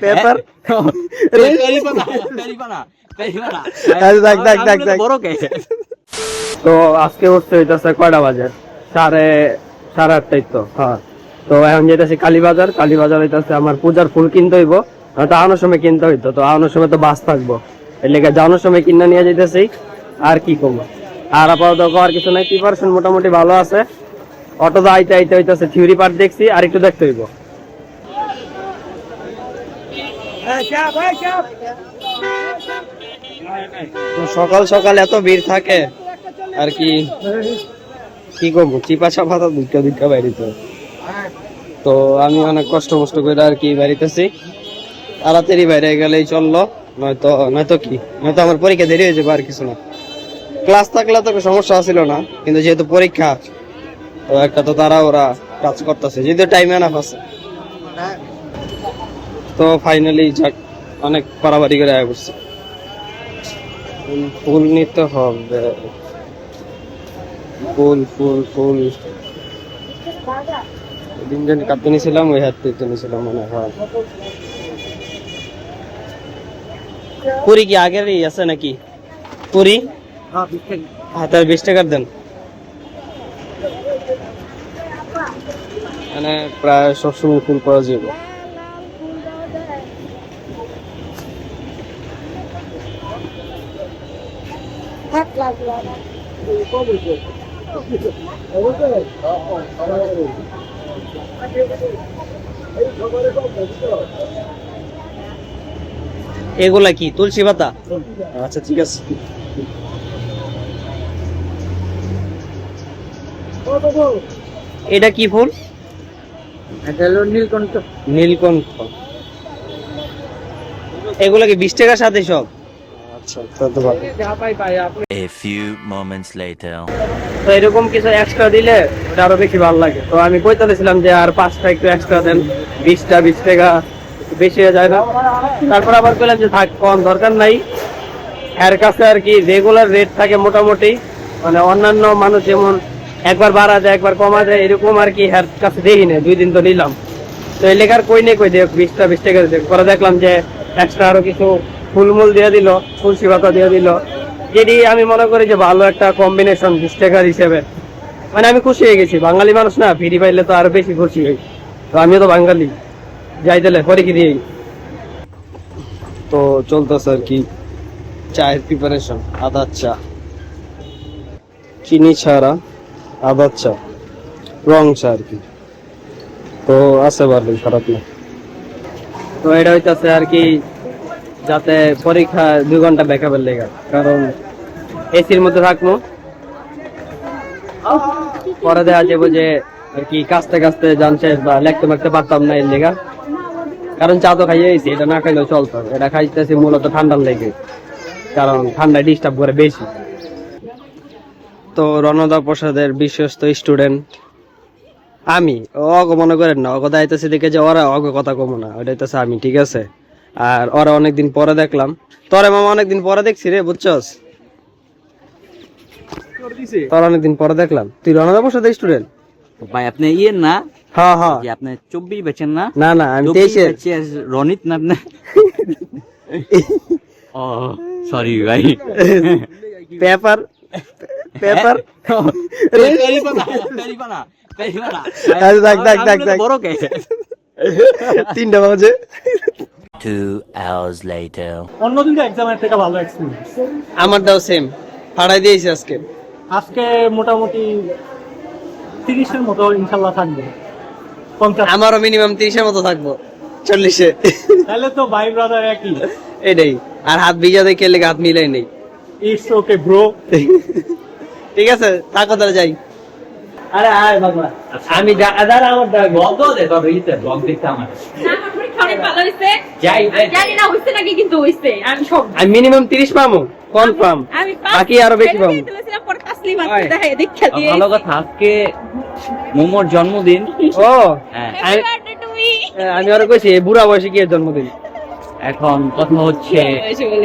Paper তো আজকে হচ্ছে হইতেছে কয়টা বাজে? সাড়ে আটটাই তো। হ্যাঁ, তো এখন যেতেছি কালীবাজার। কালীবাজার হইতেছে আমার পূজার ফুল কিনতে হইব, তো আনার সময় কিনতে হইতো, তো আনার সময় তো বাস থাকবো, এর লেগে যাওয়ানোর সময় কিনে নিয়ে যেতেছি। আর কি করবো, আর আপাতত আর কিছু নাই। প্রিপারেশন মোটামুটি ভালো আছে। অটো তো আইতে আইতে হইতেছে থিওরি পার্ট দেখছি, আর একটু দেখতে হইব। সকাল সকাল এত ভিড় থাকে আর কি করবো, চিপা চাপা তো দুইটা বাইরেতে। তো আমি অনেক কষ্ট করে আর কি বাইরেতেছি। তাড়াতাড়ি বাইরে গেলেই চললো, নয়তো আমার পরীক্ষা দেরি হয়ে যাবে। আর কিছু না, ক্লাস থাকলে তো সমস্যা ছিল না, কিন্তু যেহেতু পরীক্ষা, তো একটা তো তারা ওরা কাজ করতেছে, যেহেতু টাইম এনাফ আছে। তো ফাইনালি যাক, অনেক পারাবাড়ি করে আয়া করছে। ফুল নিতে হবে, ফুল দিন দিন কাটতে নিয়েছিলাম, ওই হাত থেকে নিয়েছিলাম মনে হয়। পুরি কি আগেরই আছে নাকি? পুরি হ্যাঁ, তার 20 টাকার দেন। মানে প্রায় সবসময় ফুল পাওয়া যাবে। এগুলা কি তুলসী পাতা? আচ্ছা ঠিক আছে। এটা কি ফুল? এটা হলো নীলকণ্ঠ। এগুলা কি 20 টাকার সাথে সব? আচ্ছা, তো ভালো। A few moments later. তো এরকম কিছু এক্সট্রা দিলে ওটা আরো বেশি ভালো লাগে। তো আমি কইতেছিলাম যে আর 5টা একটু এক্সট্রা দেন, 20 টাকা বেশি হয়ে যায় না? তারপর আবার বললাম যে থাক, কম দরকার নাই। এর কাছে আর কি রেগুলার রেট থাকে মোটামুটি, মানে অন্যান্য মানুষ যেমন একবার বাড়া যায় একবার কমা যায়, এরকম আর কি এর কাছে দেখি না। 2 দিন তো নিলাম, তো এই লেখার কই দেখ 20 টাকা পরে দেখলাম যে এক্সট্রা আরো কিছু ফুলমূল দিয়ে দিল, তুলসী পাতা দিয়ে দিল, যেটি আমি মনে করি যে ভালো একটা কম্বিনেশন 20 টাকার হিসেবে। মানে আমি খুশি হয়ে গেছি, বাঙালি মানুষ না, ফিরি পাইলে তো আরো বেশি খুশি হই। তো আমিও তো বাঙালি, যাই দিলে পরে কি দিই। তো চলতেছে আর কি চায়ের প্রিপারেশন। আদার চা, চিনি ছাড়া আদার চা, রং চা আর কি। তো আছে ভালোই, খারাপ না। তো এটা হইতেছে আর কি যাতে পরীক্ষা 2 ঘন্টা ব্যাকআপের লেগা, কারণ এসির মধ্যে থাকবো, পরে দেখা যাবো যে আর কি কাছতে যান শেষ বা লেখতে পারতাম না এর লেগা। কারণ চা তো খাইয়েছি, এটা না খাইলেও চলতো। এটা খাইতেছি মূলত ঠান্ডার লেগে, কারণ ঠান্ডায় ডিস্টার্ব করে বেশি। তো রণদা প্রসাদের বিশ্বস্ত স্টুডেন্ট আমি, অগ মনে করেন না, অগ দায়িত্ব দেখে যে ওরা অগ কথা কমো না, ওটা হইতেছে আমি, ঠিক আছে? আর ওরা অনেকদিন পরে দেখলাম, তোরে মামা অনেকদিন পরে দেখছি রে, বুঝছস? তোর অনেকদিন পরে দেখলাম। তুই রণদা প্রসাদের স্টুডেন্ট ভাই? আপনি ইয়ে না? হ্যাঁ হ্যাঁ, আপনি 24 বেচেন না? না আমি 23 রনিত না আপনি? ও সরি ভাই। পেপার 3টা বাজে। 2 hours later. অন্য দিনটা এক্সামের থেকে ভালো এক্সপেরিয়েন্স। আমারটাও সেম, ফাড়াই দিয়েছি আজকে মোটামুটি 30-এর মতো ইনশাল্লাহ থাকবে। আমারও মিনিমাম 30-এর মতো থাকবো, 40-এ। তাহলে তো ভাই ব্রাদার একই। এটাই, আর হাত ভিজা দেখে লেগে হাত মিলাই নেই। It's okay bro. ঠিক আছে, থাকো তাহলে যাই। আরে আয় বাবা, আমি দাদা আমার ব্লগ দে তো রিতে ব্লগ দেখতে আমার। না আমার পরীক্ষা অনেক ভালো হইছে। যাই জানি না হইছে নাকি, কিন্তু হইছে। আমি সব আমি মিনিমাম 30 পাবো কনফার্ম, আমি বাকি আরো বেশি পাবো। দিয়েছিলাম পরে তাসলিম আছে দেখে দেখা দিয়ে। ভালো কথা, আজকে মোমোর জন্মদিন। ও হ্যাঁ, হ্যাপি বার্থডে টু মি। আমি আরো কইছি বুড়া বয়সে কি এর জন্মদিন। এখন কথা হচ্ছে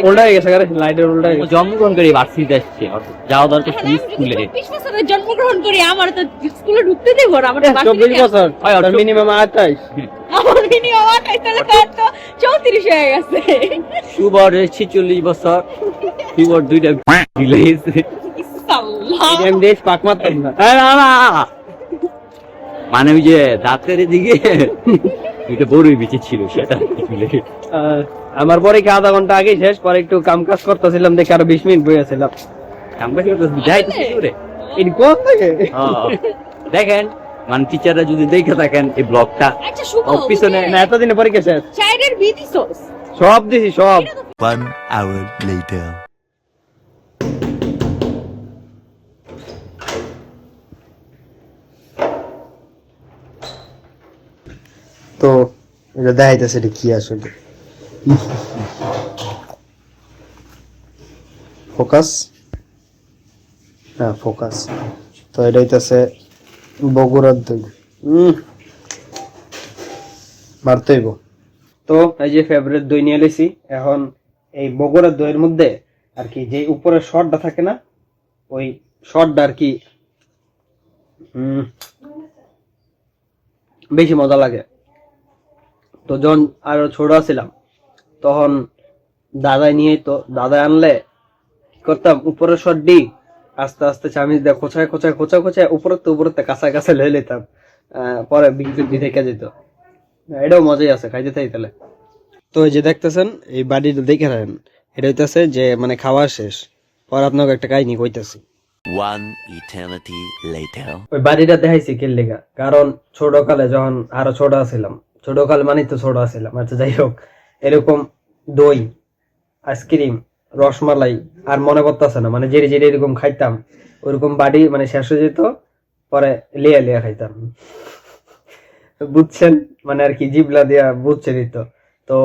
উল্টা হয়ে গেছে লাইটের উল্টা হয়ে ও গেছে। জন্মগ্রহণ করে ভার্সিটিতে আসছে যাওয়া দরকার ছিল স্কুলে 24 বছরে জন্মগ্রহণ করি আমার তো স্কুলে ঢুকতে দেব না আমার 24 বছর হয়, মিনিমাম 28। আমার মিনিমাম 28 তাহলে তো 34 হয়ে গেছে শুভর 46 বছর শুভর দুইটা দিলেছে ইসাল্লাহ আমি দেশ পাক মারতাম না। মানে ওই যে দাঁতের দিকে এটা বড়ই বেঁচে ছিল সেটা দিলে আমার পরীক্ষা আধা ঘন্টা আগে শেষ, পরে একটু কাম কাজ করতেছিলাম দেখে আরো 20 মিনিট বইয়াছিলাম। আমরা কি করতে যাইতেছি করে এটি কোন থেকে? দেখেন মানে টিচাররা যদি দেখে থাকেন এই ব্লগটা আচ্ছা শুভ ওর পিছনে না এতদিনে পরীক্ষা শেষ, চাইরের বিধি সস সব দিছি সব। 1 hour later. তো এটা দেখাইতেছে এটা কি আসলে ফোকাস, হ্যাঁ ফোকাস। তো এটা হইতেছে বগুড়ার দই, মারতেইব। তো এই যে ফেভারিট দই নিয়ে এলেছি। এখন এই বগুড়ার দইয়ের মধ্যে আর কি যে উপরের শটটা থাকে না, ওই শটটা আর কি বেশি মজা লাগে। তো যখন আরো ছোট ছিলাম তখন দাদাই নিয়ে তো দাদাই আনলে কি করতাম, উপরের শট দি আস্তে আস্তে চামিচ দিয়ে খোঁচায় খোঁচায় খোঁচা খোঁচায় উপরতে কাঁচা কাঁচা লয়ে নিতাম, পরে বিদ্যুৎ দেখে যেত। এটাও মজাই আছে, খাইতে থাই তাহলে। তো এই যে দেখতেছেন এই বাড়িটা দেখে নেন, এটা হইতেছে যে মানে খাওয়া শেষ পর আপনাকে একটা কাহিনী কইতাছি। 1 eternity later. ওই বাড়িটা দেখাইছি কি লেগা, কারণ ছোটকালে যখন আরো ছোট ছিলাম, ছোটকাল মানে তো ছোট ছিলাম, আচ্ছা যাই হোক, এরকম দই আইসক্রিম রসমালাই আর মনে পড়তেছে না, মানে জেরে জেরে এরকম খাইতাম, ওরকম বাড়ি মানে শেষ হয়ে যেত, পরে লিয়া লিয়া খাইতাম, বুঝছেন মানে আর কি জিবলা দিয়া বুঝছে দিত। তো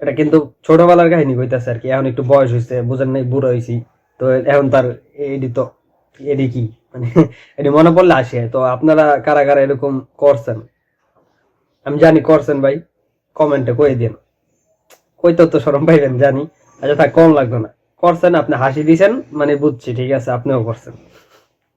এটা কিন্তু ছোটবেলার কাহিনী কইতাছে আর কি, এখন একটু বয়স হয়েছে বুঝেন নাই, বুড়ো হয়েছি, তো এখন তার এডি তো এডি কি মানে এডি মনে পড়লে আসে। তো আপনারা কারা কারা এরকম করছেন আমি জানি করছেন ভাই, কমেন্টে কই দিন, কইতে তো শরম পাইবেন জানি। আচ্ছা থাক, কম লাগবে না, করছেন আপনি, হাসি দিছেন মানে বুঝছি, ঠিক আছে আপনিও করছেন।